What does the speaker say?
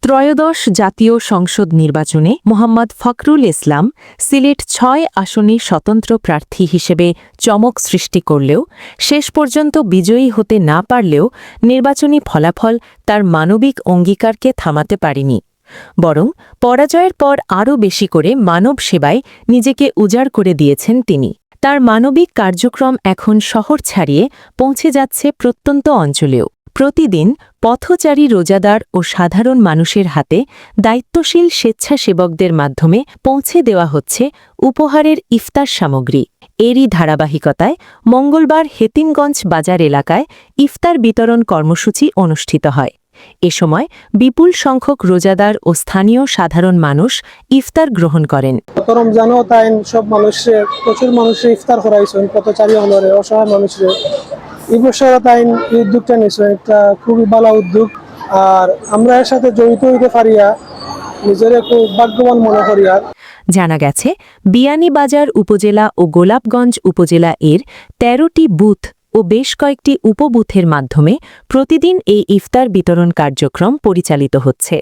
ত্রয়োদশ জাতীয় সংসদ নির্বাচনে মোহাম্মদ ফখরুল ইসলাম সিলেট ৬ আসনে স্বতন্ত্র প্রার্থী হিসেবে চমক সৃষ্টি করলেও শেষ পর্যন্ত বিজয়ী হতে না পারলেও নির্বাচনী ফলাফল তার মানবিক অঙ্গীকারকে থামাতে পারেনি। বরং পরাজয়ের পর আরও বেশি করে মানব সেবায় নিজেকে উজাড় করে দিয়েছেন তিনি। তার মানবিক কার্যক্রম এখন শহর ছাড়িয়ে পৌঁছে যাচ্ছে প্রত্যন্ত অঞ্চলেও। প্রতিদিন পথচারী রোজাদার ও সাধারণ মানুষের হাতে দায়িত্বশীল স্বেচ্ছাসেবকদের মাধ্যমে পৌঁছে দেওয়া হচ্ছে উপহারের ইফতার সামগ্রী। এরই ধারাবাহিকতায় মঙ্গলবার হেতিমগঞ্জ বাজার এলাকায় ইফতার বিতরণ কর্মসূচি অনুষ্ঠিত হয়। এ সময় বিপুল সংখ্যক রোজাদার ও স্থানীয় সাধারণ মানুষ ইফতার গ্রহণ করেন। রমজানও তাই সব মানুষের প্রচুর মানুষের ইফতার করাইছেন, পথচারী হলরে অসহায় মানুষের এই বছর তাই এই উদ্যোগটা নিয়েছে। একটা খুবই ভালো উদ্যোগ, আর আমরা এর সাথে জড়িত হইতে পারিয়া নিজের খুব ভাগ্যবান মনে করি। আর জানা গেছে, বিয়ানীবাজার উপজেলা ও গোলাপগঞ্জ উপজেলা এর ১৩টি বুথ ও বেশ কয়েকটি উপবুথের মাধ্যমে প্রতিদিন এই ইফতার বিতরণ কার্যক্রম পরিচালিত হচ্ছে।